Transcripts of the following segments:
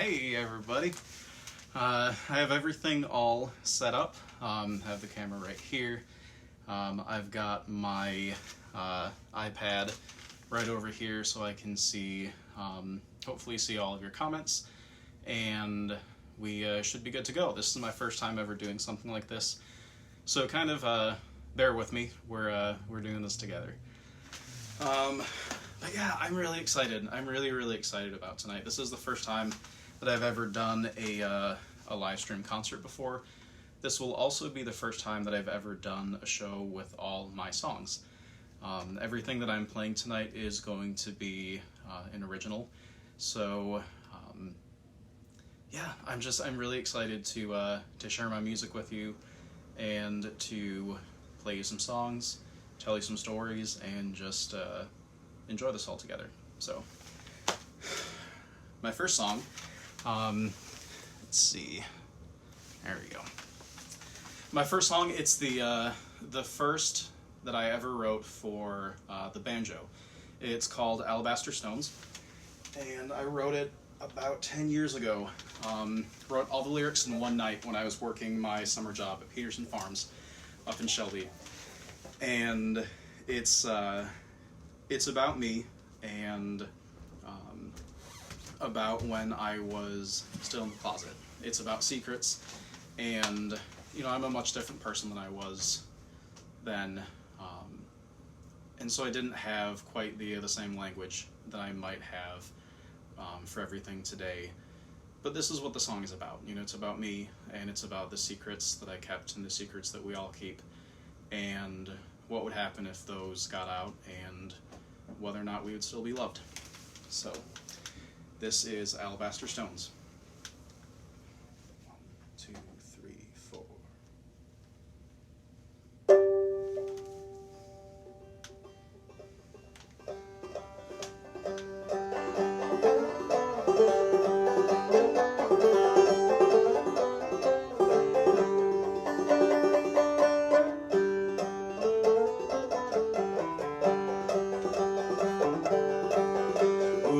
Hey everybody, I have everything all set up. Have the camera right here. I've got my iPad right over here so I can see, hopefully see all of your comments, and we should be good to go. This is my first time ever doing something like this, so kind of bear with me. We're doing this together. But yeah, I'm really excited. I'm really excited about tonight. This is the first time that I've ever done a live stream concert before. This will also be the first time that I've ever done a show with all my songs. Everything that I'm playing tonight is going to be an original. So yeah, I'm really excited to share my music with you and to play you some songs, tell you some stories, and just enjoy this all together. So, my first song, let's see, there we go. My first song, it's the first that I ever wrote for the banjo. It's called Alabaster Stones, and I wrote it about 10 years ago. Wrote all the lyrics in one night when I was working my summer job at Peterson Farms up in Shelby. And it's about me and about when I was still in the closet. It's about secrets, and you know, I'm a much different person than I was then, and so I didn't have quite the same language that I might have for everything today. But this is what the song is about. You know, it's about me, and it's about the secrets that I kept and the secrets that we all keep, and what would happen if those got out, and whether or not we would still be loved. So, this is Alabaster Stones. 1, 2, 3, 4.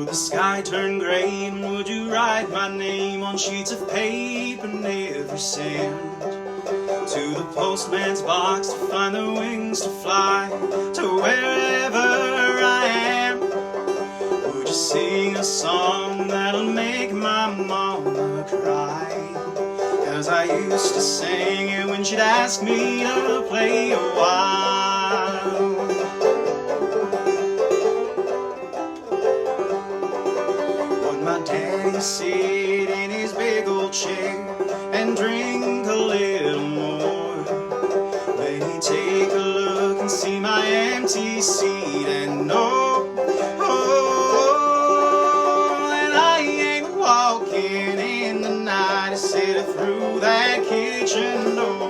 The sky turned gray, and would you write my name on sheets of paper, never send to the postman's box to find the wings to fly to wherever I am? Would you sing a song that'll make my mama cry? 'Cause I used to sing it when she'd ask me to play a while. Daddy sit in his big old chair and drink a little more. When he take a look and see my empty seat and know, oh, and I ain't walking in the night, I sit through that kitchen door.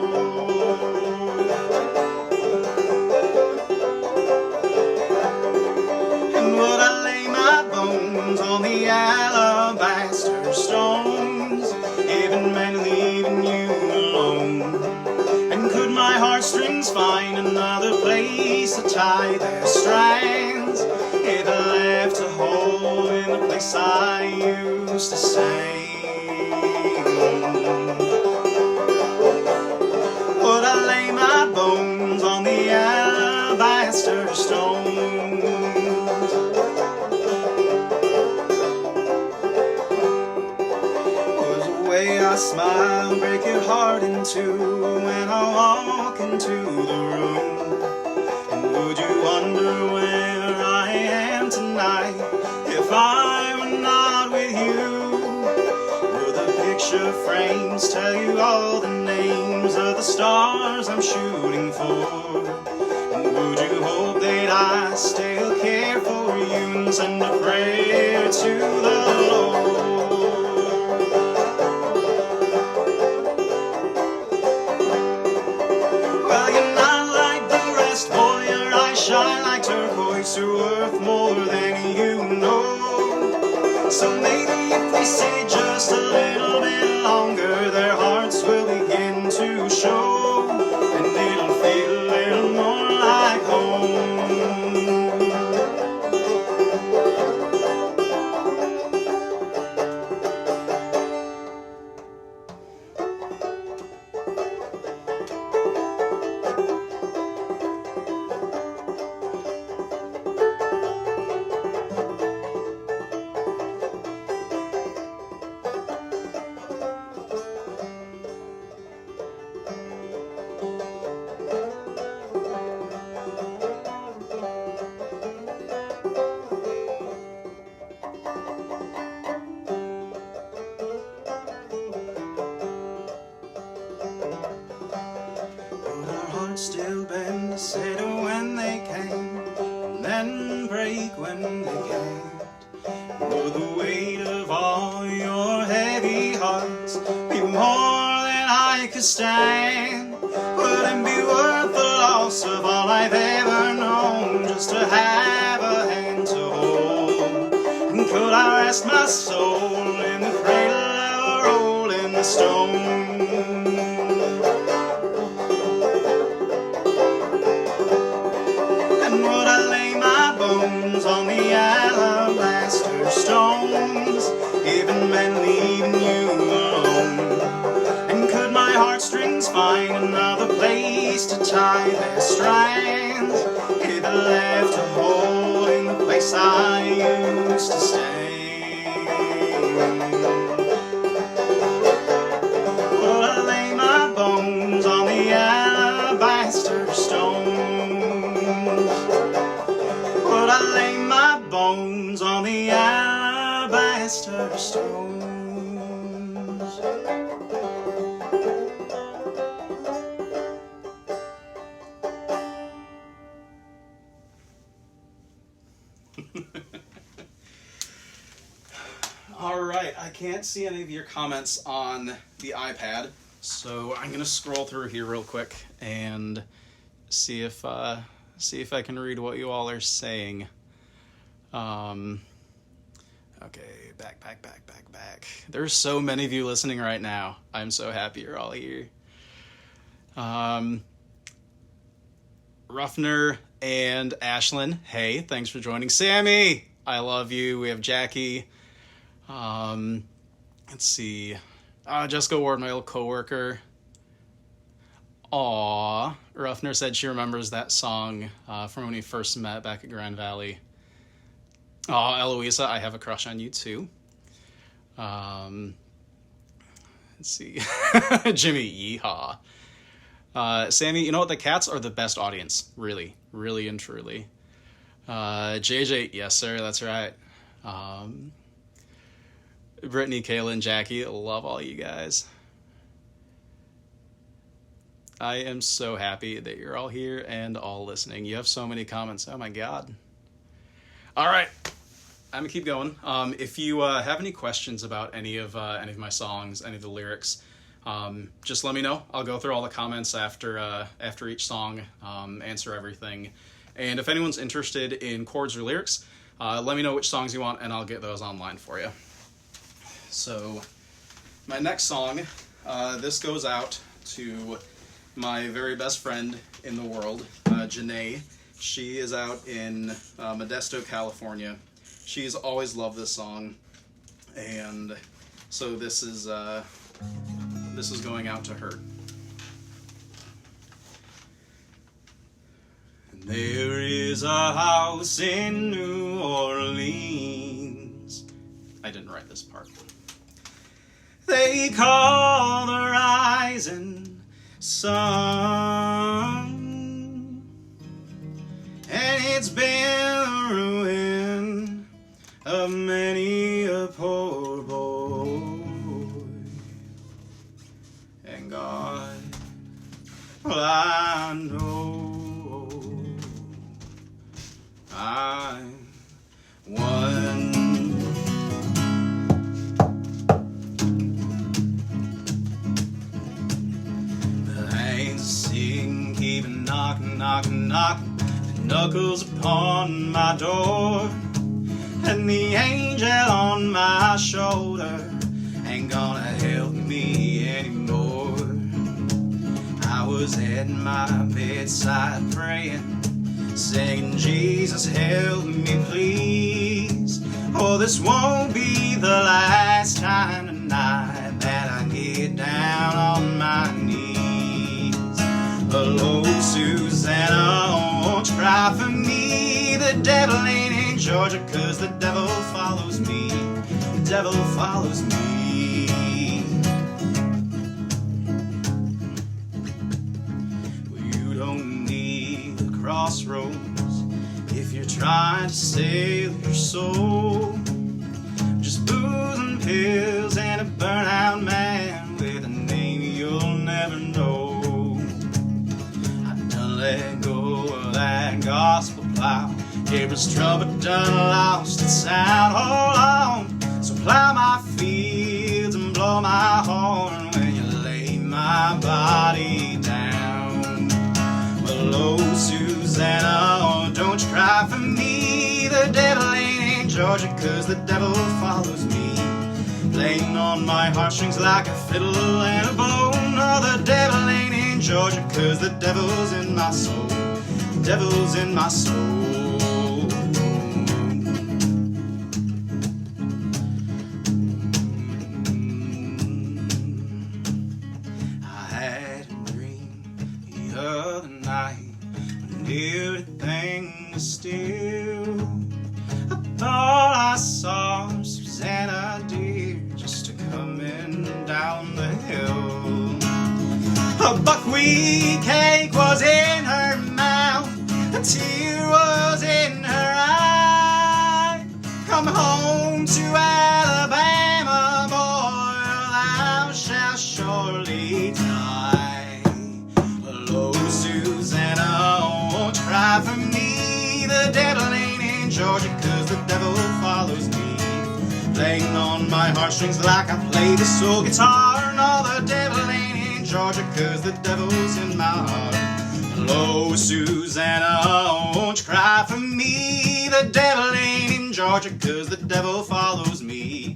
And would I lay my bones on the alabaster stones, if it meant leaving you alone? And could my heartstrings find another place to tie their strands, if I left a hole in the place I used to sing? Would I lay my bones on the alabaster stones? I smile, break your heart in two when I walk into the room. And would you wonder where I am tonight if I were not with you? Would the picture frames tell you all the names of the stars I'm shooting for? And would you hope that I still care for you and send a prayer to the Lord? Shine like turquoise, are worth more than you know. So maybe if they stay just a little bit longer, their hearts will begin to show, and it'll feel a little more like home. Settle when they can, and then break when they can't. Would the weight of all your heavy hearts be more than I could stand? Would it be worth the loss of all I've ever known, just to have a hand to hold? And could I rest my soul in the cradle of a rolling stone? On the alabaster stones, even men leaving you alone. And could my heartstrings find another place to tie their strands, if it left a hole in the place I used to stay? Would I lay my bones on the alabaster stones? Would I lay my bones on the alabaster stones? All right, I can't see any of your comments on the iPad, so I'm gonna scroll through here real quick and see if I can read what you all are saying. Okay, back. There's so many of you listening right now. I'm so happy you're all here. Ruffner and Ashlyn, hey, thanks for joining. Sammy, I love you. We have Jackie. Let's see. Jessica Ward, my old coworker. Aw, Ruffner said she remembers that song from when we first met back at Grand Valley. Aw, Eloisa, I have a crush on you too. Let's see. Jimmy, yeehaw. Sammy, you know what? The cats are the best audience. Really, really and truly. JJ, yes sir, that's right. Brittany, Kaylin, Jackie, love all you guys. I am so happy that you're all here and all listening. You have so many comments. Oh my God. All right. I'm gonna keep going. If you have any questions about any of my songs, any of the lyrics, just let me know. I'll go through all the comments after each song, answer everything. And if anyone's interested in chords or lyrics, let me know which songs you want and I'll get those online for you. So my next song, this goes out to my very best friend in the world, Janae. She is out in Modesto, California. She's always loved this song, and so this is going out to her. There is a house in New Orleans. I didn't write this part. They call the rising sun, and it's been the ruin of many a poor boy. And God, well, I know I'm one. Keep knocking, the knuckles upon my door, and the angel on my shoulder ain't gonna help me anymore. I was at my bedside praying, saying, Jesus, help me please. Oh, this won't be the last time tonight that I get down on my knees. Hello, Susannah, won't you cry for me? The devil ain't in Georgia, 'cause the devil follows me. The devil follows me. Well, you don't need a crossroads if you're trying to save your soul. Just booze and pills and a burnout man with a name you'll never know. Let go oh, that gospel plow. Gabriel's trumpet done lost its sound. Hold on, so plow my fields and blow my horn when you lay my body down. Well, oh, Susannah, oh, don't you cry for me. The devil ain't in Georgia, 'cause the devil follows me, playing on my heartstrings like a fiddle and a bone. Oh, the devil ain't in Georgia, 'cause the devil's in my soul. The devil's in my soul. I had a dream the other night when everything was still. I thought I saw Susannah dear just a-coming down the hill. A buckwheat cake was in her mouth, a tear was in her eye. Come home to Alabama, boy, thou shalt surely die. Hello, Susannah, won't you cry for me. The devil ain't in Georgia, 'cause the devil follows me, playing on my heartstrings like I play the soul guitar. No, the devil ain't in Georgia, 'cause the devil's in my heart. Hello, Susannah, won't you cry for me. The devil ain't in Georgia, 'cause the devil follows me,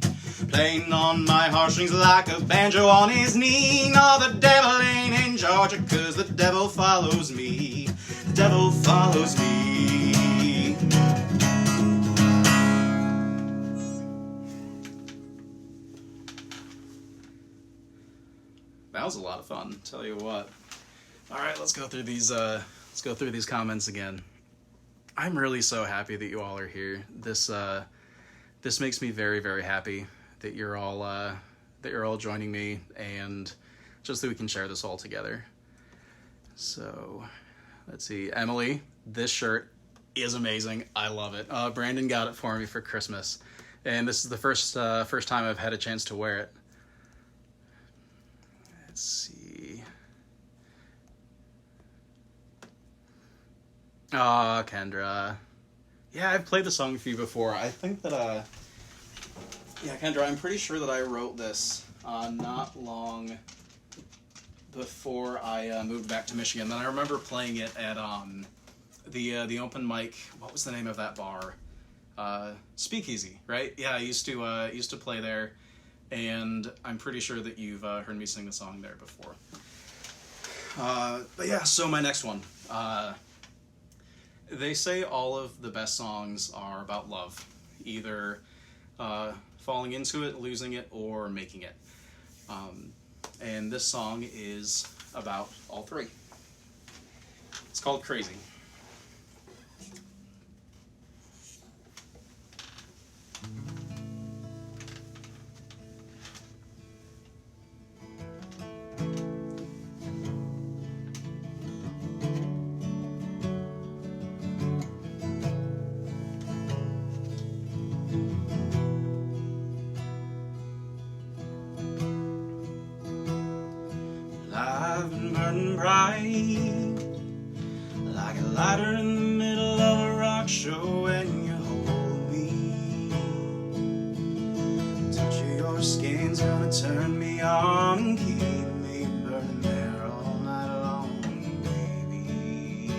playing on my heartstrings like a banjo on his knee. No, the devil ain't in Georgia, 'cause the devil follows me. The devil follows me. That was a lot of fun, tell you what. All right, let's go through these comments again. I'm really so happy that you all are here. This makes me very, very happy that you're all joining me, and just that we can share this all together. So, let's see. Emily, this shirt is amazing. I love it. Brandon got it for me for Christmas, and this is the first time I've had a chance to wear it. Let's see. Oh, Kendra. Yeah, I've played the song for you before. I think that, yeah, Kendra, I'm pretty sure that I wrote this not long before I moved back to Michigan. Then I remember playing it at the open mic. What was the name of that bar? Speakeasy, right? Yeah, I used to play there. And I'm pretty sure that you've heard me sing the song there before. But yeah, so my next one. They say all of the best songs are about love. Either falling into it, losing it, or making it. And this song is about all three. It's called Crazy. I've been burning bright like a lighter in the middle of a rock show when you hold me. The touch of your skin's gonna turn me on and keep me burning there all night long, baby.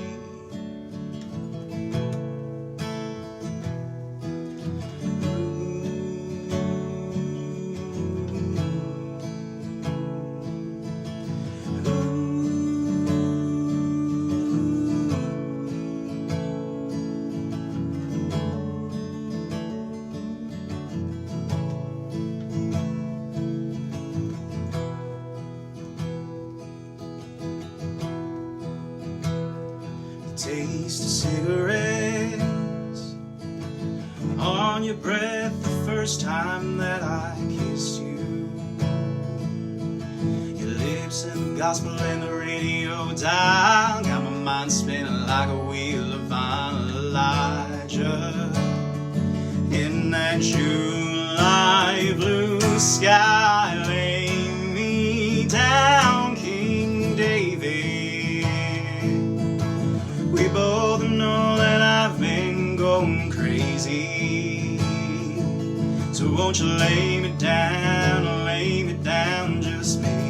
Taste of cigarettes on your breath the first time that I kissed you. Your lips and the gospel and the radio dial got my mind spinning like a wheel of Elijah. In that July blue sky, lay me down, King David. We both know that I've been going crazy. So won't you lay me down just maybe.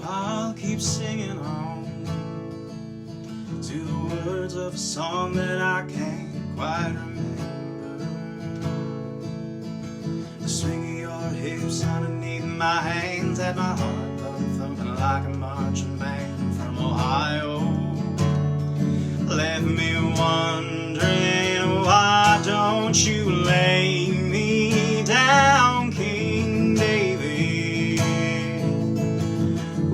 I'll keep singing on to the words of a song that I can't quite remember. The swing of your hips underneath my hands had my heart thumping like a marching band from Ohio. Left me wondering, why don't you lay me down, King David?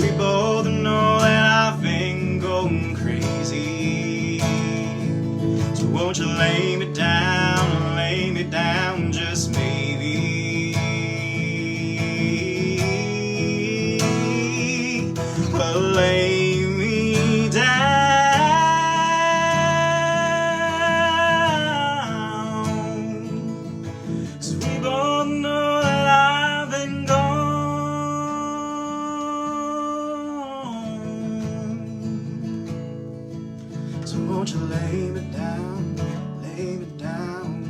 We both know that I've been going crazy. So won't you lay me down just maybe. Well, lay me down, 'cause we both know that I've been gone. So won't you lay me down, lay me down.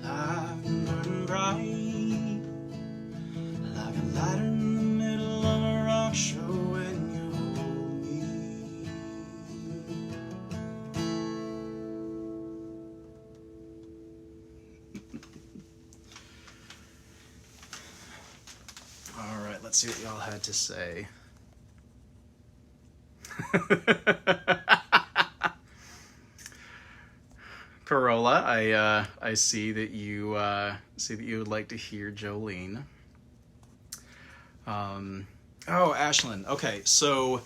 I've been burning bright, like a lighter in the middle of a rock show when you hold me. All right, let's see what y'all had to say. Corolla, I see that you would like to hear Jolene. Oh, Ashlyn. Okay, so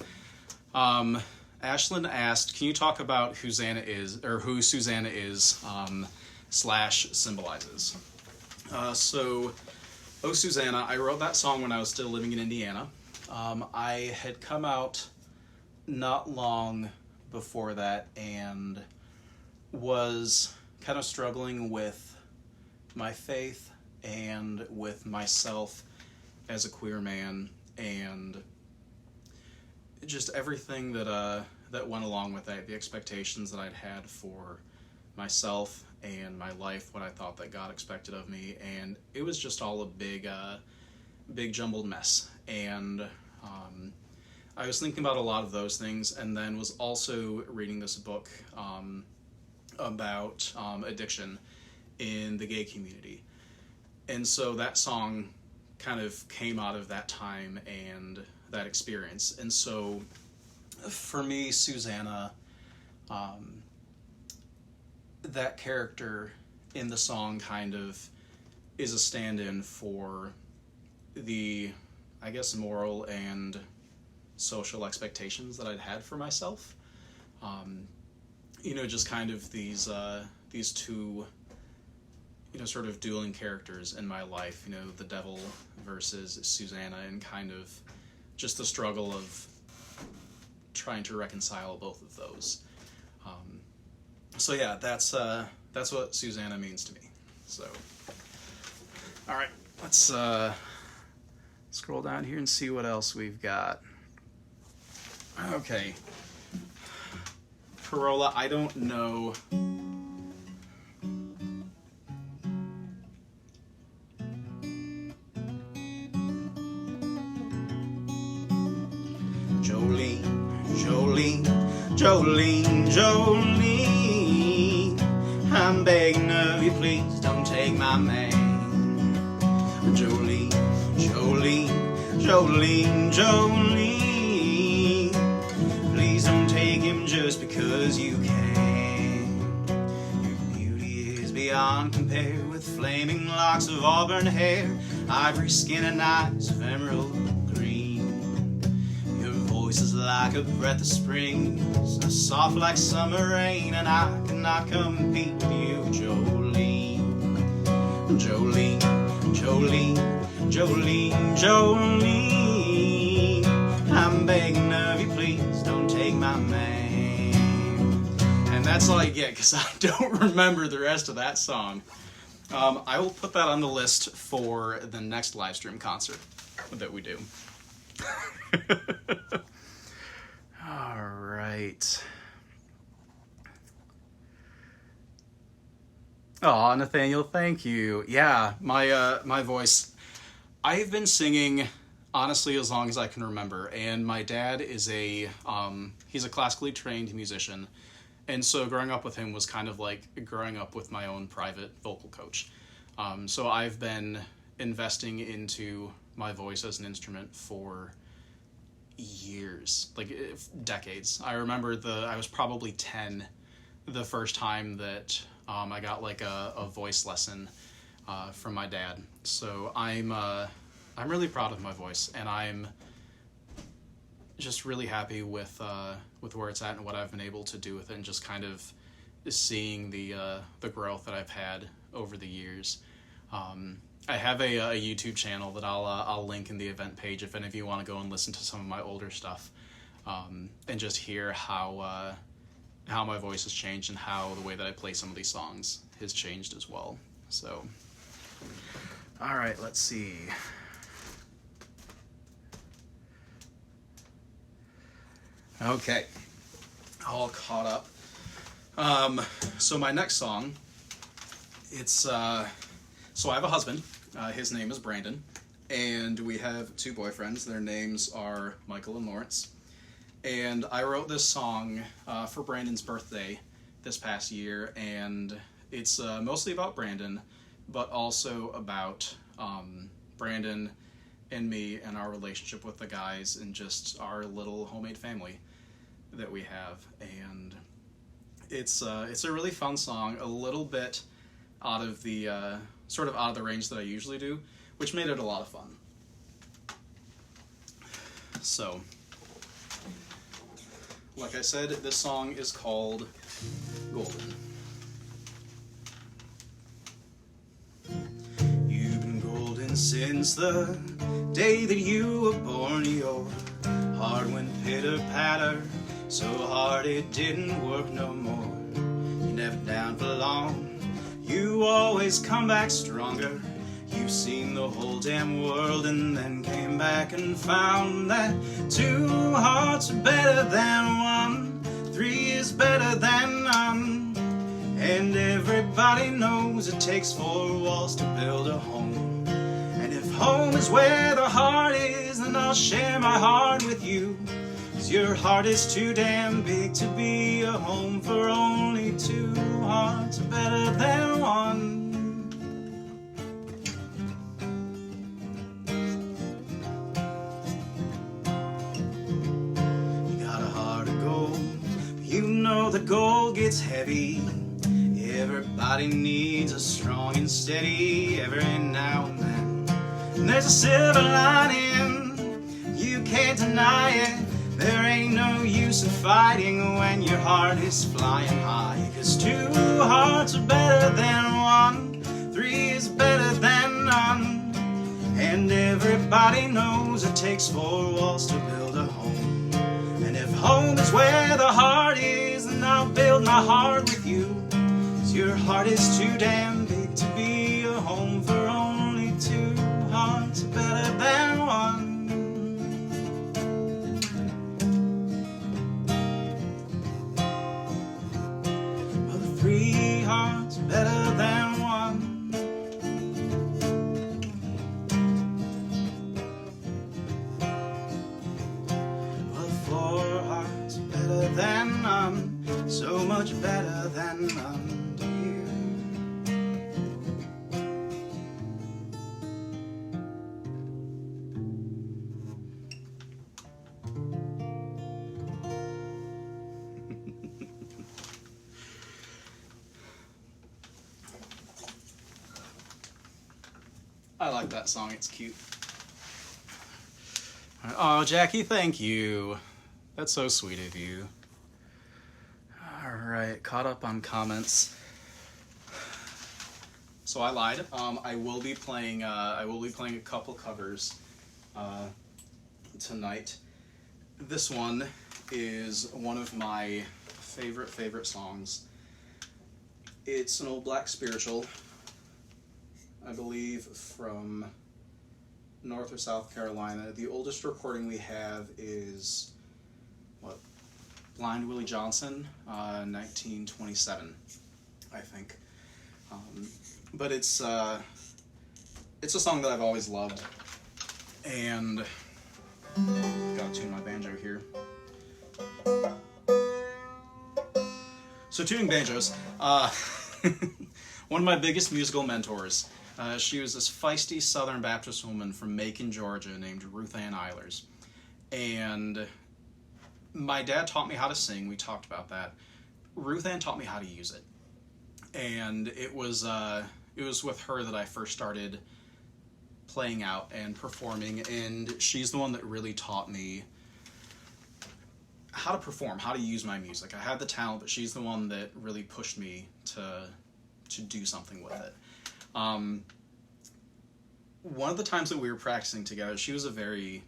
Ashlyn asked, can you talk about who Susannah is, or who Susannah is / symbolizes? So, Oh Susannah, I wrote that song when I was still living in Indiana. I had come out not long before that and was kind of struggling with my faith and with myself as a queer man, and just everything that went along with that, the expectations that I'd had for myself and my life, what I thought that God expected of me, and it was just all a big jumbled mess. And I was thinking about a lot of those things, and then was also reading this book about addiction in the gay community. And so that song kind of came out of that time and that experience. And so for me, Susannah, that character in the song kind of is a stand-in for the, I guess, moral and social expectations that I'd had for myself. Just kind of these two, sort of dueling characters in my life, the devil versus Susannah, and kind of just the struggle of trying to reconcile both of those. So yeah, that's what Susannah means to me. So, all right, let's scroll down here and see what else we've got. Okay, Corolla, I don't know. Jolene, I'm begging of you, please don't take my man. Jolene, please don't take him just because you can. Your beauty is beyond compare with flaming light. locks of auburn hair, ivory skin and eyes of emerald green. Your voice is like a breath of spring, so soft like summer rain, and I cannot compete with you, Jolene. Jolene, Jolene, Jolene, Jolene, I'm begging of you, please don't take my man. And that's all I get, because I don't remember the rest of that song. I will put that on the list for the next live stream concert that we do. All right. Oh, Nathaniel, thank you. Yeah, my voice. I've been singing honestly as long as I can remember, and my dad is he's a classically trained musician, and so growing up with him was kind of like growing up with my own private vocal coach. So I've been investing into my voice as an instrument for years, like decades. I remember I was probably 10 the first time that I got like a voice lesson from my dad. So I'm really proud of my voice, and I'm just really happy with where it's at and what I've been able to do with it, and just kind of seeing the growth that I've had over the years. I have a YouTube channel that I'll link in the event page if any of you want to go and listen to some of my older stuff, and just hear how my voice has changed and how the way that I play some of these songs has changed as well. So, all right, let's see. Okay, all caught up. So my next song, so I have a husband. His name is Brandon, and we have two boyfriends. Their names are Michael and Lawrence. And I wrote this song for Brandon's birthday this past year, and it's mostly about Brandon, but also about Brandon and me and our relationship with the guys and just our little homemade family that we have. And it's a really fun song, a little bit out of the sort of out of the range that I usually do, which made it a lot of fun. So, like I said, this song is called Golden. You've been golden since the day that you were born. Your heart went pitter-patter, so hard it didn't work no more. You're never down for long, you always come back stronger. You've seen the whole damn world and then came back and found that 2 hearts are better than 1, 3 is better than none. And everybody knows it takes 4 walls to build a home. And if home is where the heart is, then I'll share my heart with you. 'Cause your heart is too damn big to be a home for only 2 hearts are better than 1. The gold gets heavy. Everybody needs a strong and steady every now and then. And there's a silver lining, you can't deny it. There ain't no use in fighting when your heart is flying high. 'Cause 2 hearts are better than 1, 3 is better than none. And everybody knows it takes 4 walls to build a home. And if home is where the heart is, then I'll build my heart with you. 'Cause your heart is too damn big to be a home for only 2 hearts are better than 1. Well, the 3 hearts are better than 1. Well, 4 hearts are better than none. So much better than none, dear. I like that song, it's cute. Oh, Jackie, thank you. That's so sweet of you. Alright, caught up on comments. So I lied. I will be playing a couple covers tonight. This one is one of my favorite songs. It's an old black spiritual, I believe from North or South Carolina. The oldest recording we have is, what, Blind Willie Johnson, 1927, I think. But it's a song that I've always loved, and gotta tune my banjo here. So tuning banjos, one of my biggest musical mentors. She was this feisty Southern Baptist woman from Macon, Georgia, named Ruth Ann Eilers. And my dad taught me how to sing. We talked about that. Ruth Ann taught me how to use it. And it was with her that I first started playing out and performing. And she's the one that really taught me how to perform, how to use my music. I had the talent, but she's the one that really pushed me to do something with it. One of the times that we were practicing together, she is a very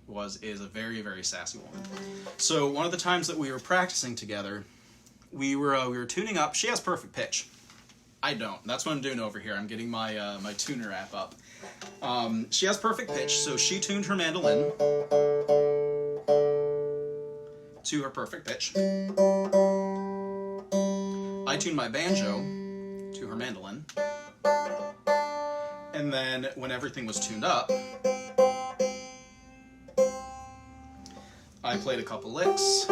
sassy woman. So one of the times that we were practicing together, we were tuning up. She has perfect pitch. I don't. That's what I'm doing over here. I'm getting my my tuner app up. She has perfect pitch, so she tuned her mandolin to her perfect pitch. I tuned my banjo to her mandolin. And then, when everything was tuned up, I played a couple licks.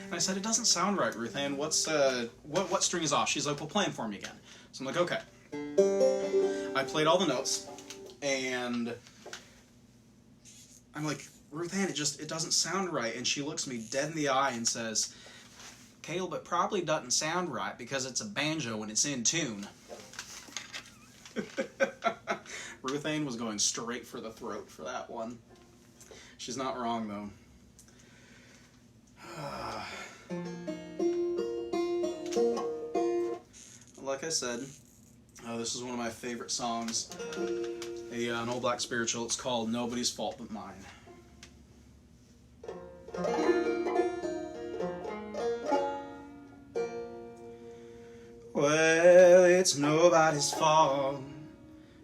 And I said, "It doesn't sound right, Ruth Ann. What string is off?" She's like, "Well, play them for me again." So I'm like, "Okay." I played all the notes, and I'm like, "Ruth Ann, it doesn't sound right." And she looks me dead in the eye and says, "Caleb, it probably doesn't sound right because it's a banjo and it's in tune." Ruth Ann was going straight for the throat for that one. She's not wrong, though. Like I said, this is one of my favorite songs. An old black spiritual. It's called "Nobody's Fault But Mine." Well, it's nobody's fault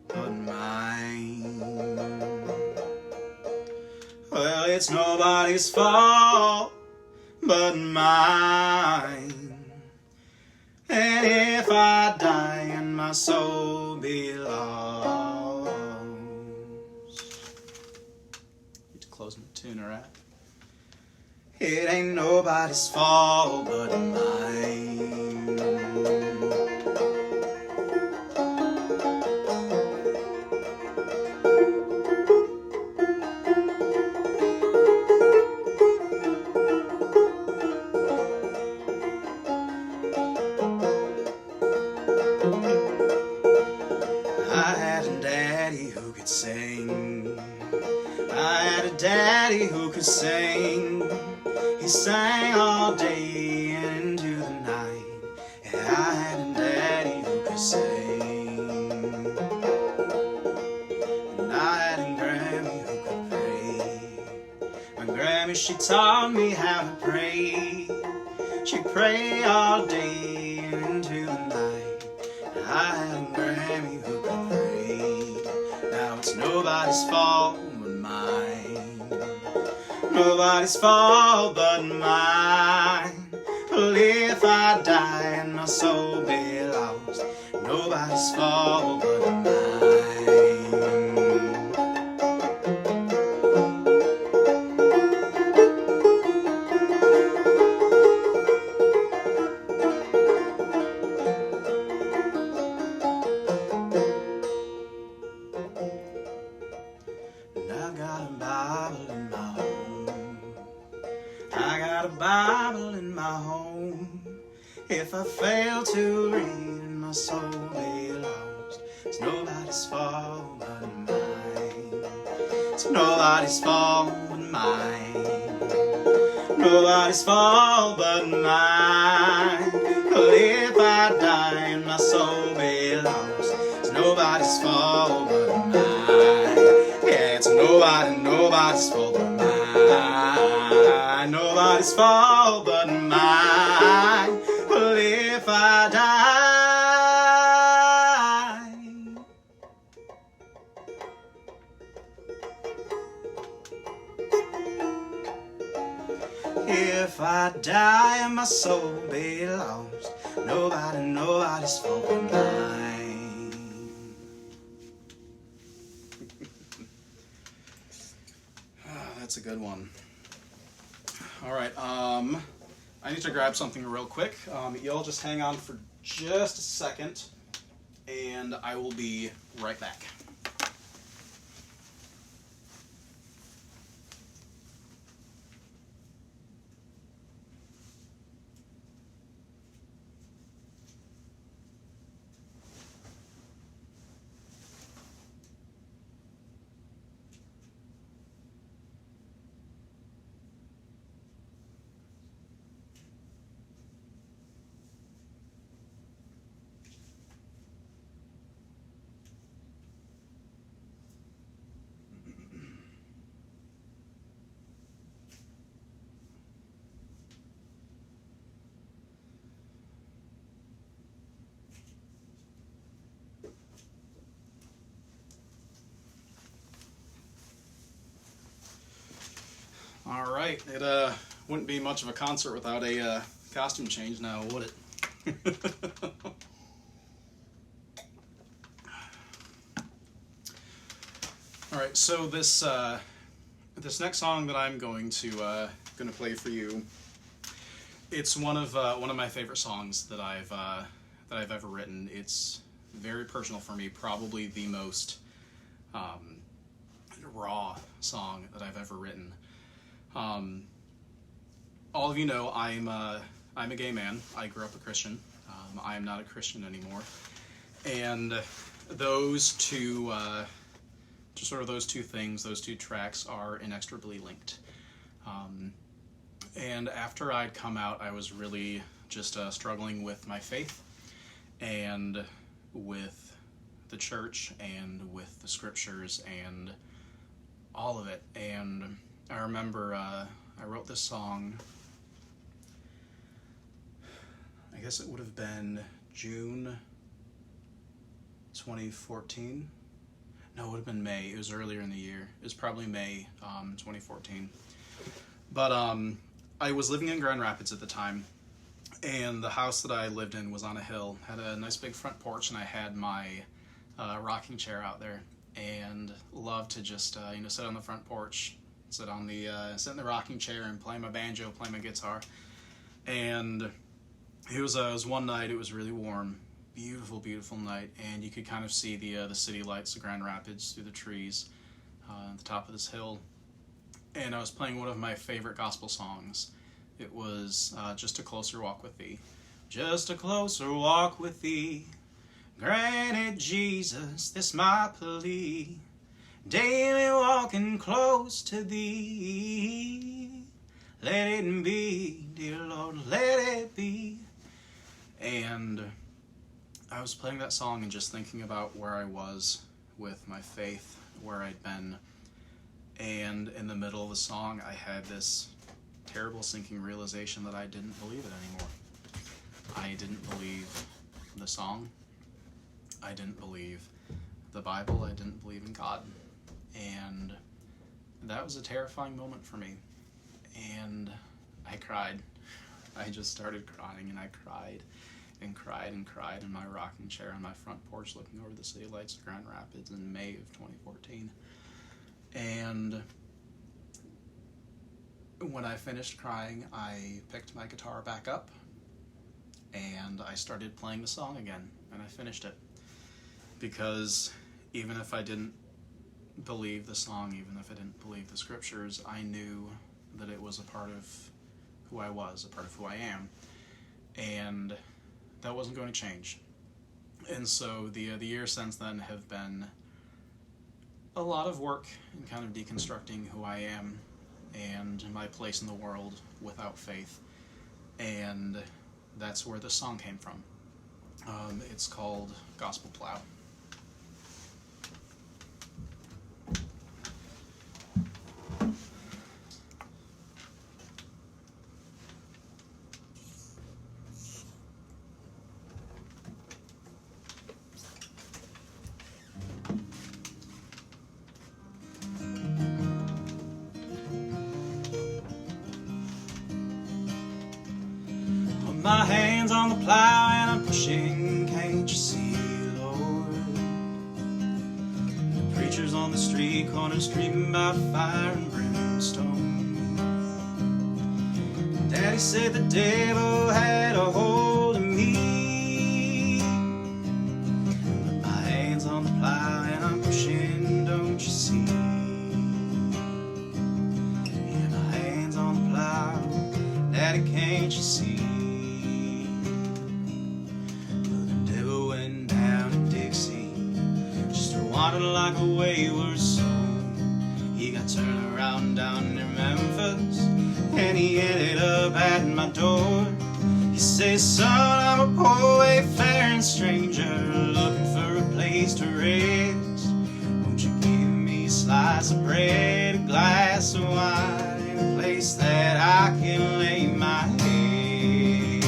but mine. Well, it's nobody's fault but mine. And if I die and my soul be lost. Need to close my tuner app. It ain't nobody's fault but mine. I had a daddy who could sing. I had a daddy who could sing. He sang all day and into the night. And I had a daddy who could sing. And I had a Grammy who could pray. My Grammy, she taught me how to pray. She'd pray all day and into the night. And I had a Grammy who could pray. Now it's nobody's fault but mine. Nobody's fault but mine. Well, if I die and my soul be lost, nobody's fault but mine. And I've got a Bible in my home. I got a Bible in my home. If if I fail to read and my soul be lost, it's nobody's fault but mine. It's nobody's fault but mine. Nobody's fault but mine. But if I die and my soul be lost, it's nobody's fault but mine. Yeah, it's nobody's fault but mine. Nobody's fault but mine. But if I die, if I die and my soul be lost, nobody's fault but mine. That's a good one. All right, I need to grab something real quick. Y'all just hang on for just a second, and I will be right back. All right, it wouldn't be much of a concert without a costume change now, would it? All right, so this next song that I'm going to play for you, it's one of my favorite songs that I've ever written. It's very personal for me, probably the most raw song that I've ever written. All of you know I'm a gay man. I grew up a Christian. I am not a Christian anymore, and those two those two things, those two tracks are inextricably linked. And after I'd come out, I was really just struggling with my faith and with the church and with the scriptures and all of it. And I remember I wrote this song, I guess it would have been June 2014. No, it would have been May. It was earlier in the year. It was probably May 2014. But I was living in Grand Rapids at the time, and the house that I lived in was on a hill, had a nice big front porch, and I had my rocking chair out there, and loved to just sit on the front porch, sit in the rocking chair and play my banjo, play my guitar. And it was one night. It was really warm, beautiful, beautiful night, and you could kind of see the city lights of Grand Rapids through the trees at the top of this hill. And I was playing one of my favorite gospel songs. It was Just a Closer Walk with Thee. Just a closer walk with Thee, granted Jesus, this my plea, daily walking close to Thee. Let it be, dear Lord, let it be. And I was playing that song and just thinking about where I was with my faith, where I'd been. And in the middle of the song, I had this terrible sinking realization that I didn't believe it anymore. I didn't believe the song. I didn't believe the Bible. I didn't believe in God. And that was a terrifying moment for me. And I cried. I just started crying, and I cried and cried and cried in my rocking chair on my front porch looking over the city lights of Grand Rapids in May of 2014. And when I finished crying, I picked my guitar back up and I started playing the song again, and I finished it. Because even if I didn't believe the song, even if I didn't believe the scriptures, I knew that it was a part of who I was, a part of who I am. And that wasn't going to change. And so the years since then have been a lot of work in kind of deconstructing who I am and my place in the world without faith. And that's where this song came from. It's called Gospel Plow. My hands on the plow and I'm pushing, can't you see, Lord? The preachers on the street corner screaming about fire and brimstone. Daddy said the devil had a hold of me. But my hands on the plow and I'm pushing, don't you see? Yeah, my hands on the plow, Daddy, can't you see? Wandered like a wayward soul. He got turned around down near Memphis, and he ended up at my door. He says, son, I'm a poor wayfaring stranger looking for a place to rest. Won't you give me a slice of bread, a glass of wine, a place that I can lay my head?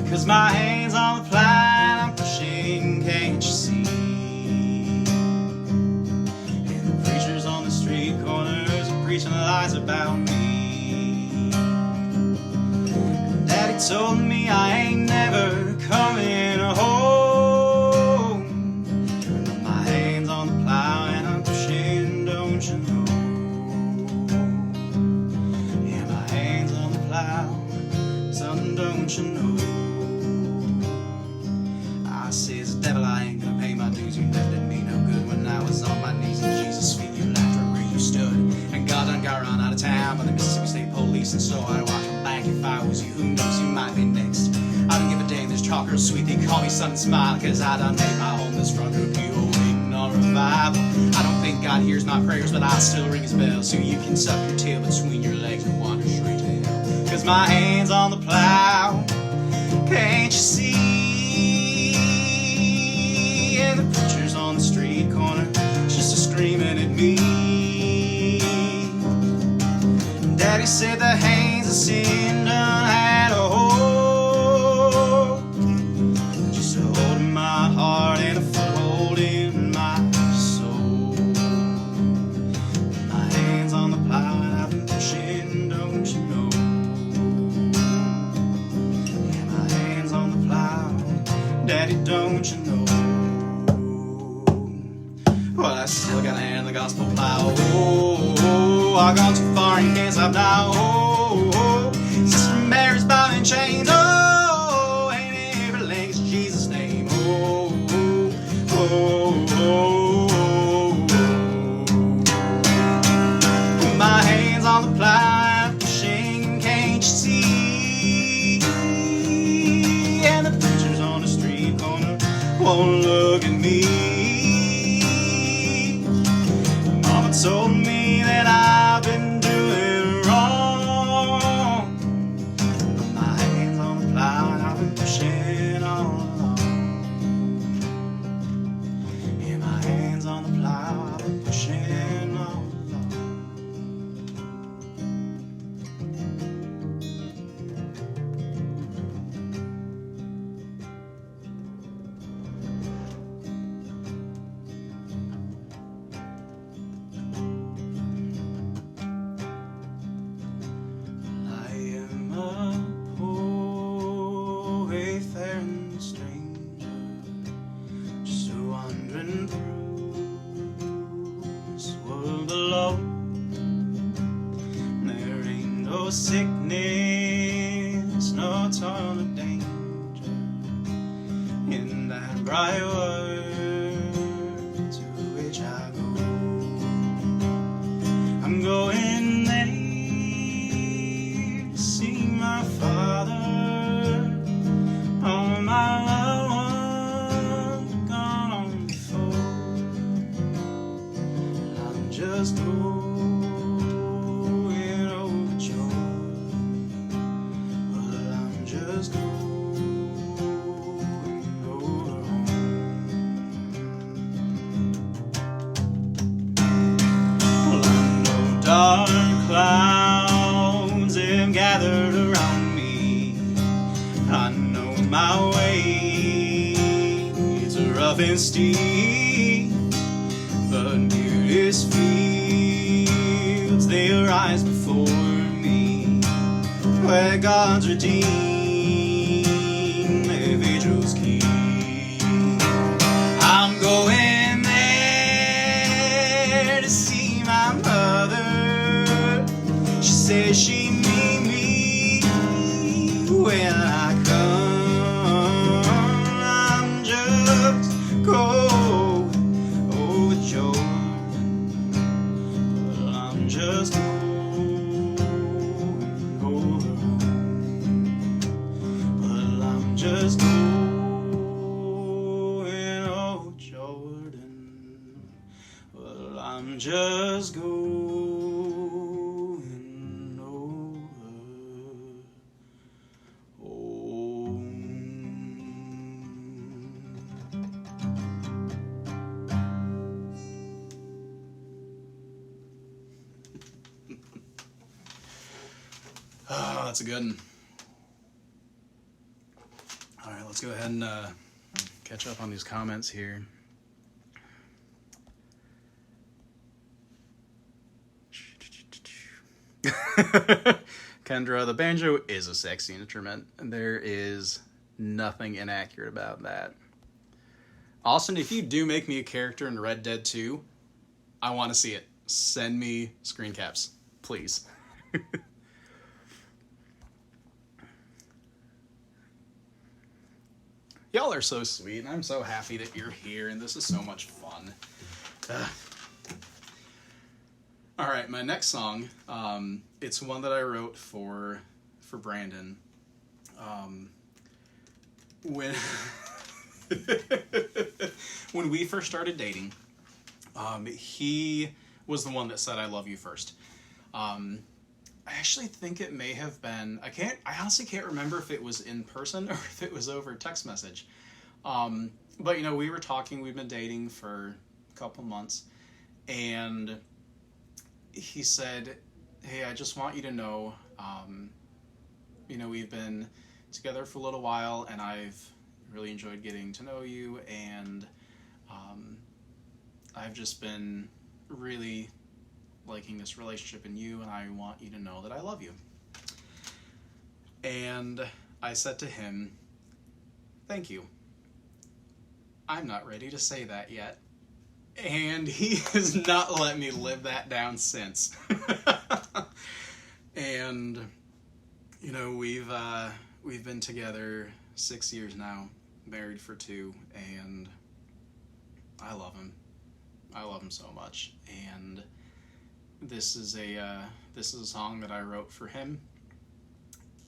'Cause my hands on the plow and I'm pushing, can't you see? Preaching lies about me. Daddy told me I ain't never coming home. But my hands on the plow and I'm pushing, don't you know? Yeah, my hands on the plow, son, don't you know? I says, devil, I ain't gonna pay my dues. You never did me no good when I was on my knees at Jesus' feet. You laughed right where you stood. God done got run out of town by the Mississippi State Police, and so I'd watch them back if I was you. Who knows, you might be next. I don't give a damn, this chalk or sweet. They call me son and smile, 'cause I done made my home this front of you, waiting on revival. I don't think God hears my prayers, but I still ring his bell, so you can suck your tail between your legs and wander straight to hell. 'Cause my hands on the plow, can't you see? And the preachers on the street corner just a screaming at me. Daddy said the hands of sin done had a hold, just a hold in my heart and a foothold in my soul. My hands on the plow and I've been pushing, don't you know? Yeah, my hands on the plow, Daddy, don't you know? Well, I still got a hand in the gospel plow. Oh, I've gone too far and can't stop now. Oh, Sister Mary's bound and chained. Oh, and every leg is Jesus' name. Oh, my hands on the plow, I'm pushing, can't you see? And the preachers on the street corner won't look at me. Mama told me that I've been doing wrong. Put my hands on the plow and I've been pushing all along. Yeah, my hands on the plow, I've been pushing all along. Sickness, no toil of danger in that bright world to which I go. I'm going there to see my Father. just going overjoyed. Well, I'm just going over home. Well, I know dark clouds have gathered around me. I know my way, it's rough and steep, but nearest fields they rise before me, where God's redeemed their vigils keep. I'm going there to see my mother. She says she'd meet me when I come. I'm just going overjoyed. Well, I'm just going over home. Well, I'm just going overjoyed. Well, I'm just going over Oh, that's a good one. All right, let's go ahead and catch up on these comments here. Kendra, the banjo is a sexy instrument. There is nothing inaccurate about that. Austin, if you do make me a character in Red Dead 2, I want to see it. Send me screen caps, please. Y'all are so sweet, and I'm so happy that you're here, and this is so much fun. All right, my next song, it's one that I wrote for Brandon. When when we first started dating, he was the one that said "I love you" first. I actually think it may have been, I honestly can't remember if it was in person or if it was over text message. But, you know, we were talking, we've been dating for a couple months, and he said, hey, I just want you to know, you know, we've been together for a little while, and I've really enjoyed getting to know you, and I've just been really liking this relationship in you, and I want you to know that I love you. And I said to him, thank you. I'm not ready to say that yet. And he has not let me live that down since. And, you know, we've been together 6 years now, married for 2, and I love him. I love him so much. And this is a song that I wrote for him,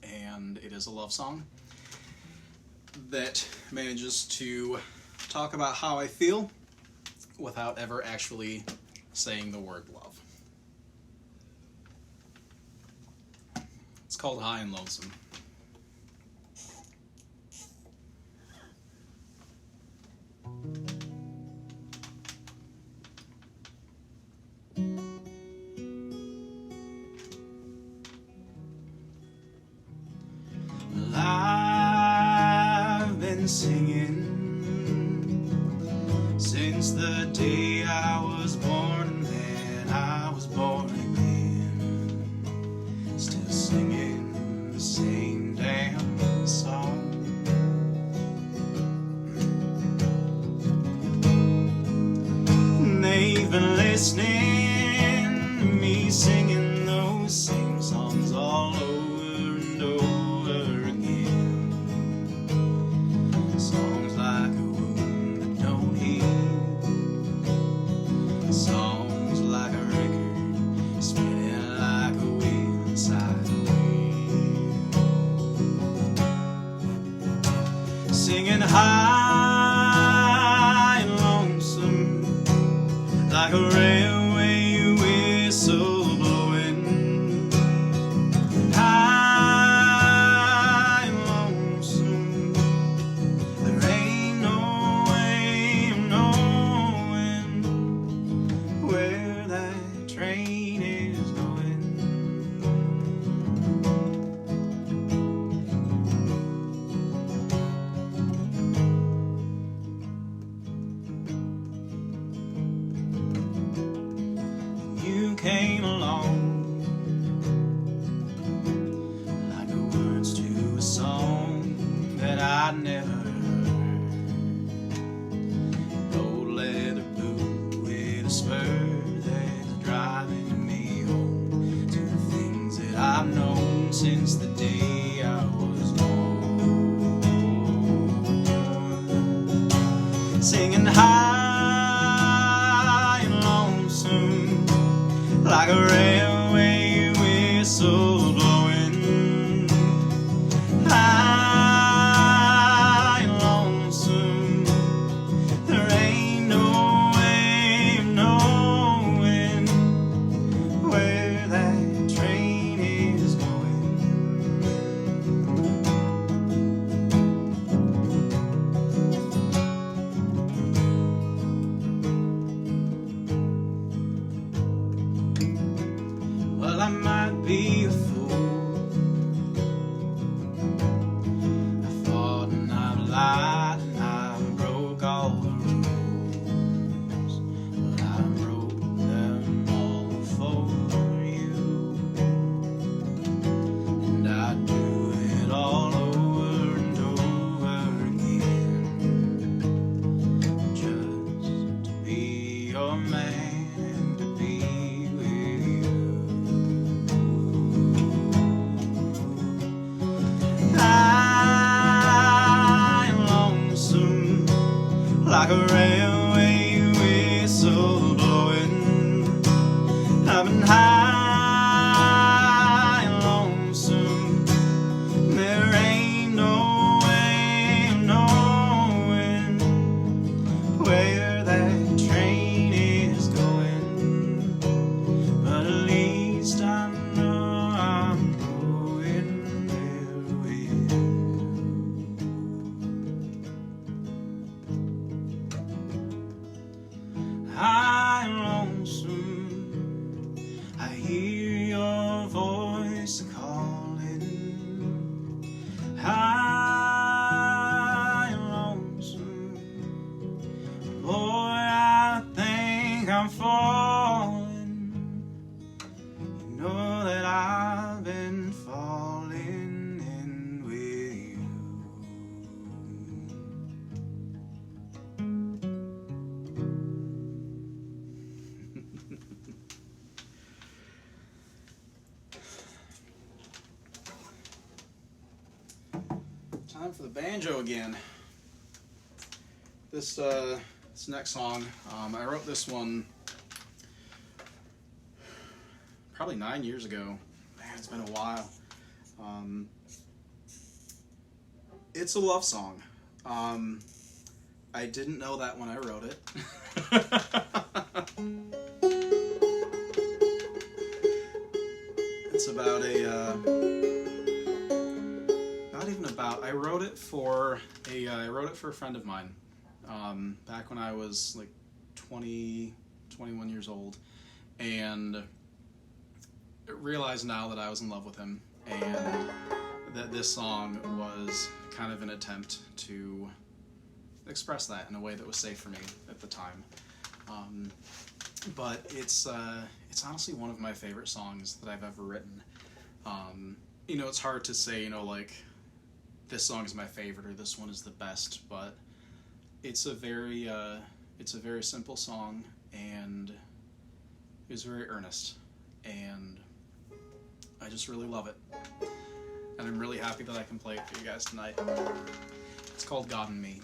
and it is a love song that manages to talk about how I feel without ever actually saying the word love. It's called High and Lonesome. I've been singing since the day I was born, and then I was born again, still singing the same damn song. And they've been listening to me singing those same songs all over and over again. Songs like a wound that don't heal, songs like a record spinning like a wheel inside a wheel. Singing high and lonesome like a railway wheel since the day I was born, singing high and lonesome like a railway whistle blowing. High and lonesome, there ain't no way of knowing where that train is going. Well, I might be a fool, I fought and I've lied and I've broke all the rules, but I broke them all for you, and I'd do it all over and over again, just to be your man and to be with you. High and lonesome like a railway whistle blowing. I've been high and lonesome, there ain't no way of knowing where that train is going, but at least I know I'm going there with you. High and lonesome, I hear your voice calling. High and lonesome, boy, I think I'm falling. You know that I've been falling in with you. Time for the banjo again. This next song, I wrote this one probably 9 years ago. Man, it's been a while. It's a love song. I didn't know that when I wrote it. It's about a not even about. I wrote it for a friend of mine. Back when I was like 20, 21 years old, and realized now that I was in love with him, and that this song was kind of an attempt to express that in a way that was safe for me at the time. But it's honestly one of my favorite songs that I've ever written. You know, it's hard to say, you know, like, this song is my favorite or this one is the best, but it's a very simple song, and it's very earnest, and I just really love it. And I'm really happy that I can play it for you guys tonight. It's called God and Me.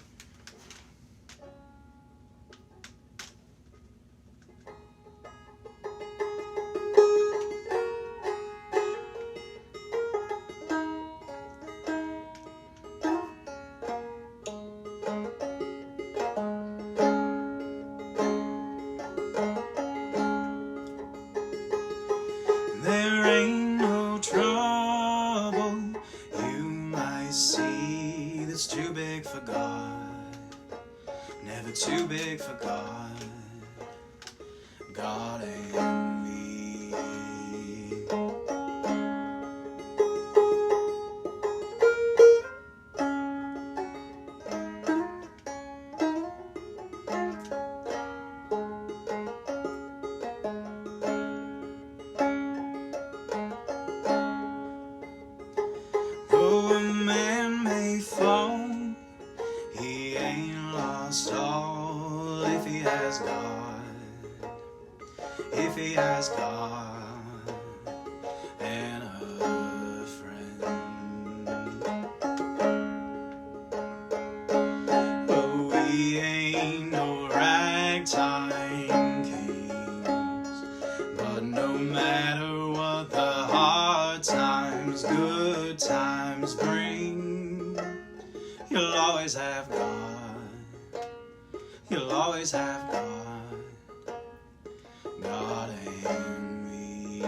There ain't no trouble you might see that's too big for God, never too big for God, God and me. Though a man may fall, he ain't lost all if he has God. If he has God and a friend. you'll always have God, God and me.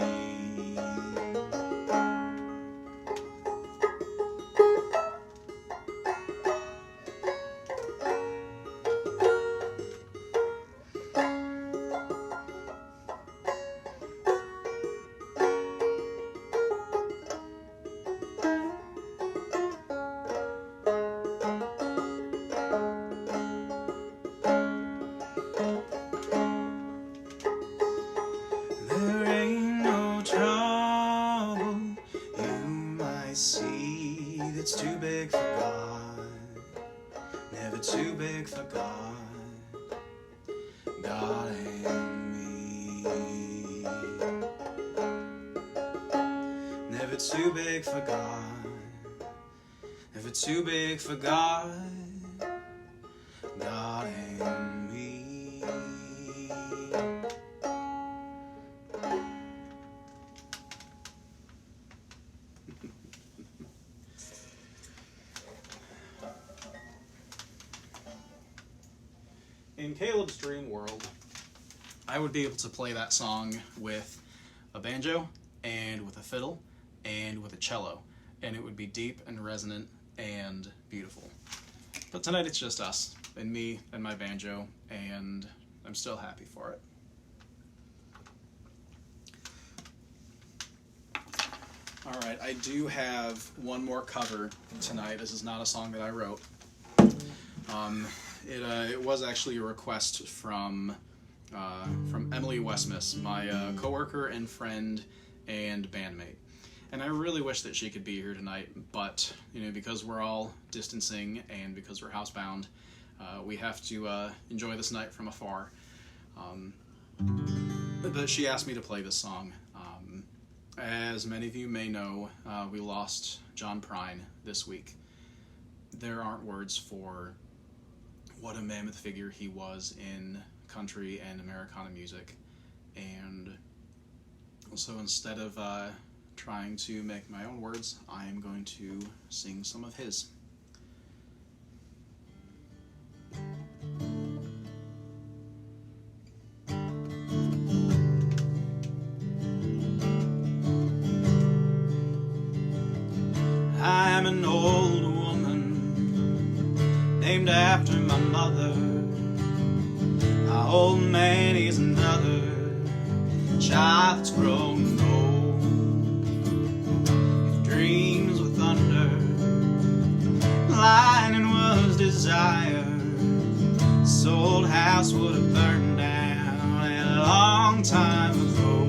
There ain't no trouble you might see that's too big for God, never too big for God, God and me. Never too big for God, never too big for God, God and me. In Caleb's dream world, I would be able to play that song with a banjo and with a fiddle and with a cello, and it would be deep and resonant and beautiful. But tonight it's just us, and me and my banjo, and I'm still happy for it. Alright, I do have one more cover tonight. This is not a song that I wrote. It was actually a request from Emily Westmas, my coworker and friend and bandmate. And I really wish that she could be here tonight, but because we're all distancing and because we're housebound, we have to enjoy this night from afar. But she asked me to play this song. As many of you may know, we lost John Prine this week. There aren't words for what a mammoth figure he was in country and Americana music. And so instead of trying to make my own words, I am going to sing some of his. I'm an old woman named after my mother. My old man is another child that's grown old. If dreams were thunder, lightning was desire, this old house would have burned down a long time ago.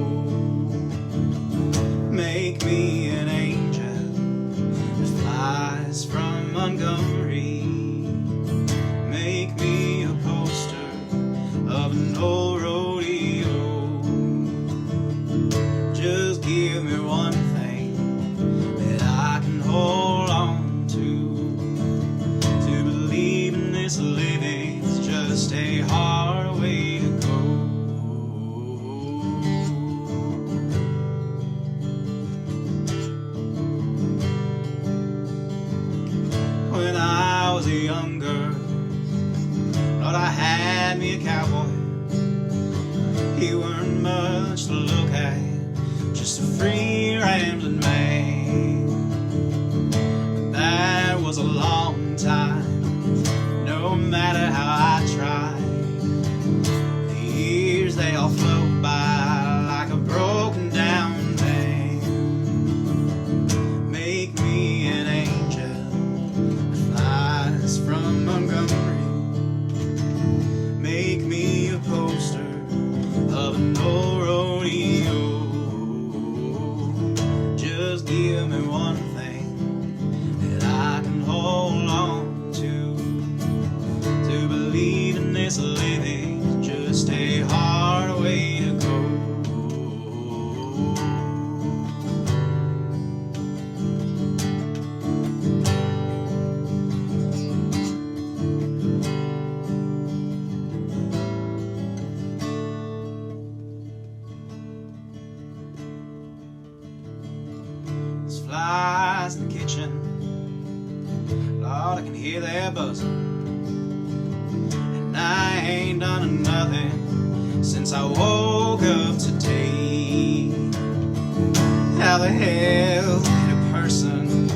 Make me an angel that flies from Montgomery. Make me a poster of an old rodeo. Just give me one thing that I can hold on to believe in this living's just a hard way to go. When I was a young girl, thought I had me a cowboy. He weren't much to look at, just a free rambling man. But that was a long time, no matter how I tried. The years, they all float by like a broken down band. Make me an angel that flies from Montgomery. Make me a poster of an old rodeo. Just give me one thing that I can hold on to believe in this living just a hard way to go. There's flies in the kitchen, Lord, I can hear their buzzing, and I ain't done nothing since I woke up today. How the hell did a person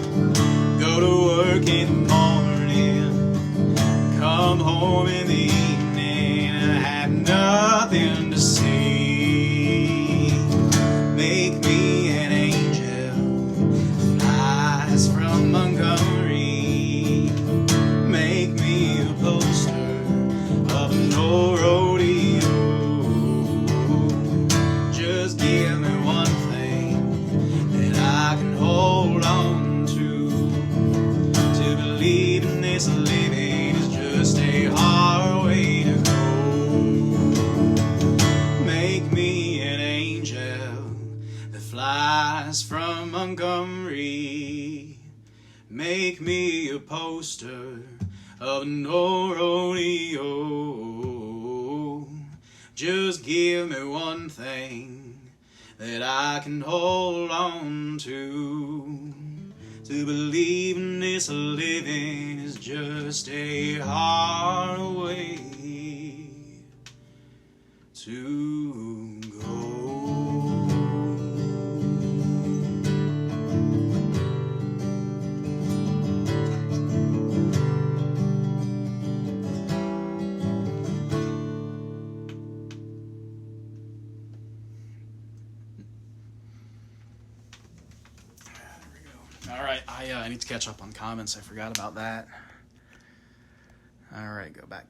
go to work in the morning, come home in the evening, and have nothing to say? Make me an angel, flies from Montgomery. Make me a poster of no rodeo. Just give me one thing that I can hold on to. To believe in this living is just a hard way to go. Make me an angel that flies from Montgomery. Make me a poster of no rodeo. Just give me one thing that I can hold on to. To believe in this living is just a hard way to go. All right, I need to catch up on comments. I forgot about that. All right, go back.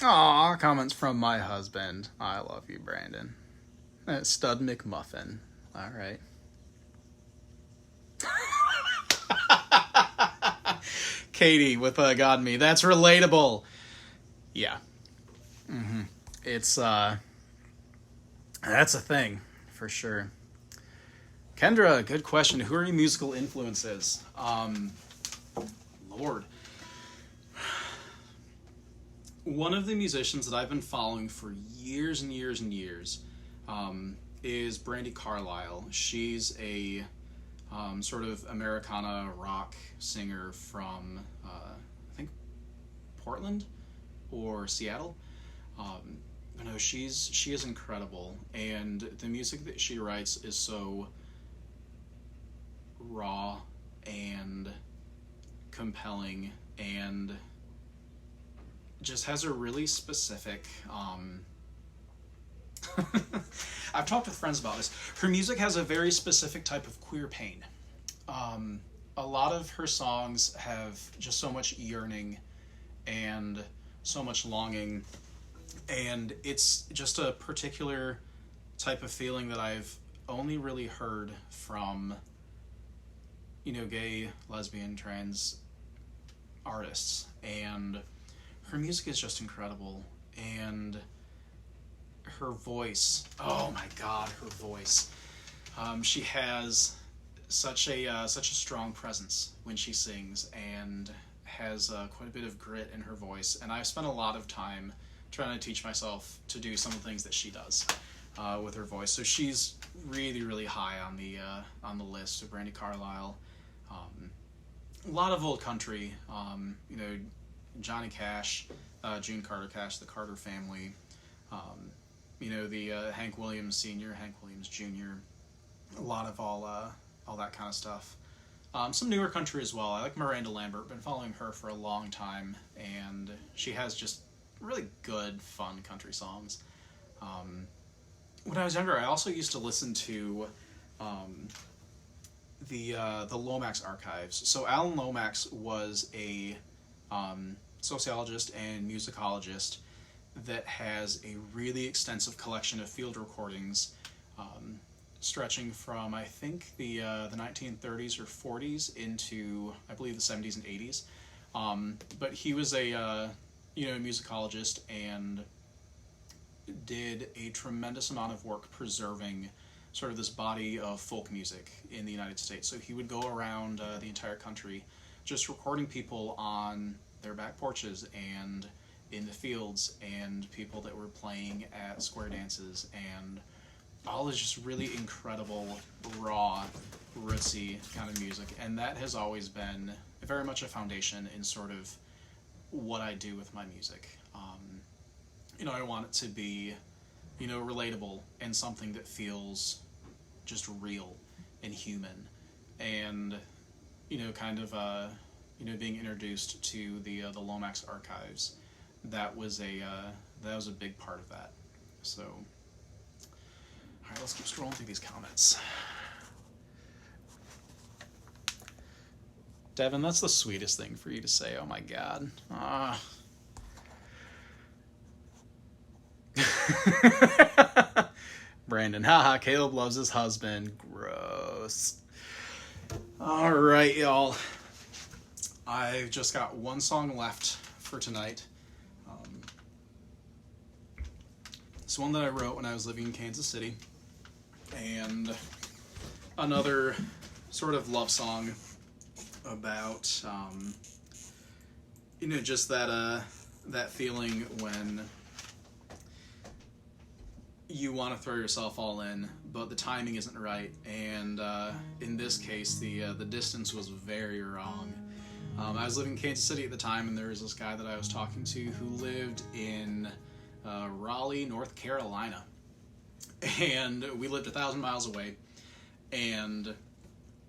Aw, comments from my husband. I love you, Brandon. Stud McMuffin. All right. Katie with God Me. That's relatable. Yeah. It's that's a thing for sure. Kendra, good question. Who are your musical influences? Lord. One of the musicians that I've been following for years and years and years is Brandi Carlile. She's a sort of Americana rock singer from, I think, Portland or Seattle. No, she is incredible, and the music that she writes is so raw and compelling, and just has a really specific I've talked with friends about this. Her music has a very specific type of queer pain. A lot of her songs have just so much yearning and so much longing, and it's just a particular type of feeling that I've only really heard from, you know, gay, lesbian, trans artists. And her music is just incredible, and her voice, oh my god, her voice. She has such a strong presence when she sings, and has quite a bit of grit in her voice, and I've spent a lot of time trying to teach myself to do some of the things that she does with her voice. So she's really, really high on the list of Brandi Carlile. A lot of old country, you know, Johnny Cash, June Carter Cash, the Carter family, you know, the Hank Williams Sr., Hank Williams Jr., a lot of all that kind of stuff. Some newer country as well. I like Miranda Lambert. Been following her for a long time, and she has just really good, fun country songs. When I was younger, I also used to listen to the Lomax archives. So Alan Lomax was a sociologist and musicologist that has a really extensive collection of field recordings, stretching from, I think, the 1930s or 40s into, I believe, the 70s and 80s. But he was a musicologist, and did a tremendous amount of work preserving sort of this body of folk music in the United States. So he would go around the entire country just recording people on their back porches and in the fields, and people that were playing at square dances, and all this just really incredible, raw, rootsy kind of music. And that has always been very much a foundation in sort of what I do with my music. You know, I want it to be, you know, relatable and something that feels just real and human, and you know, kind of you know, being introduced to the Lomax archives, that was a big part of that. So, all right, let's keep scrolling through these comments. Devin, that's the sweetest thing for you to say. Oh my God. Brandon, haha, Caleb loves his husband. Gross. All right, y'all. I've just got one song left for tonight. It's one that I wrote when I was living in Kansas City, and another sort of love song about, you know, just that feeling when you want to throw yourself all in, but the timing isn't right, and in this case, the distance was very wrong. I was living in Kansas City at the time, and there was this guy that I was talking to who lived in Raleigh, North Carolina, and we lived 1,000 miles away, and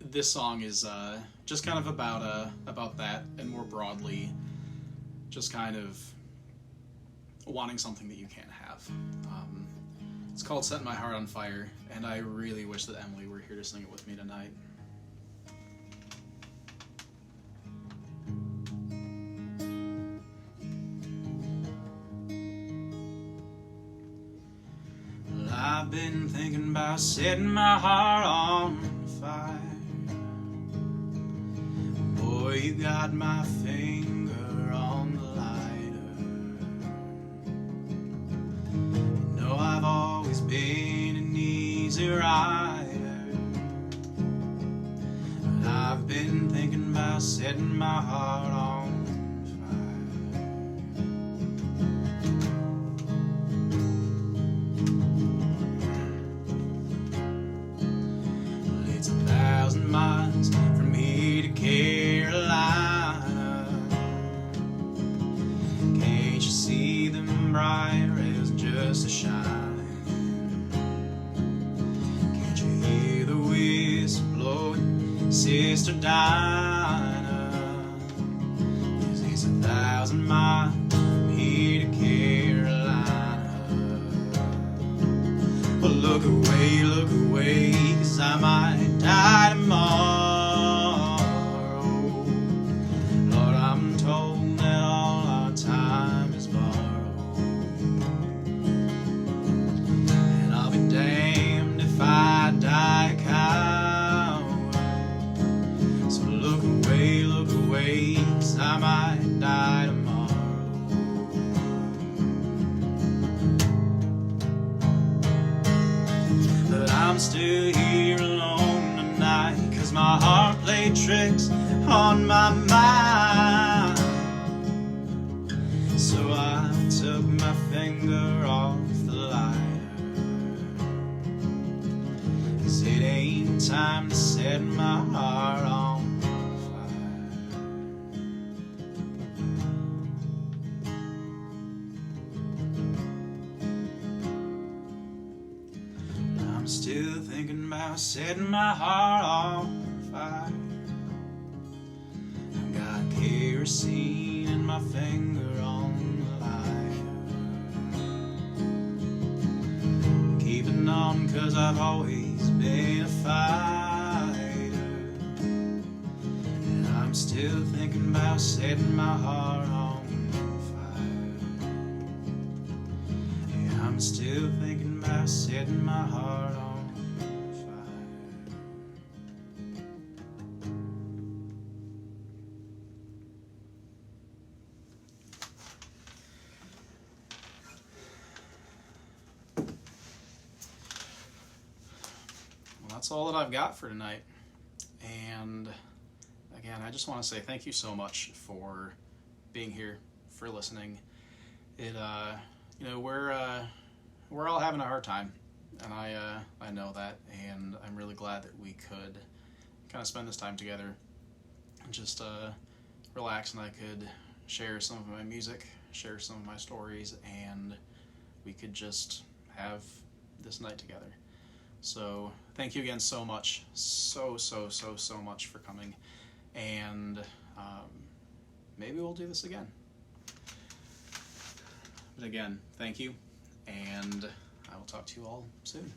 this song is just kind of about that, and more broadly, just kind of wanting something that you can't have. It's called Setting My Heart on Fire, and I really wish that Emily were here to sing it with me tonight. Well, I've been thinking about setting my heart on fire. Boy, you got my finger on the lighter. I've always been an easy rider, but I've been thinking about setting my heart on fire. Well, it's 1,000 miles from here to Carolina. Can't you see them bright rails just a shine? Sister Dinah, 'cause it's 1,000 miles from here to Carolina. Well, look away, 'cause I might die tomorrow. Lord, I'm told that all our time is borrowed, and I'll be damned if I die a coward. Look away, 'cause I might die tomorrow. But I'm still here alone tonight, 'cause my heart played tricks on my mind. So I took my finger off the lighter, 'cause it ain't time to set my heart on. Still thinking about setting my heart on fire. I've got kerosene and my finger on the lighter. Keeping on 'cause I've always been a fighter, and I'm still thinking about setting my heart on fire. Yeah, I'm still thinking about setting my heart on fire. Well, that's all that I've got for tonight. And again, I just want to say thank you so much for being here, for listening. It, you know, we're all having a hard time, and I know that, and I'm really glad that we could kind of spend this time together and just relax, and I could share some of my music, share some of my stories, and we could just have this night together. So thank you again so much, so much for coming, and maybe we'll do this again. But again, thank you, and I will talk to you all soon.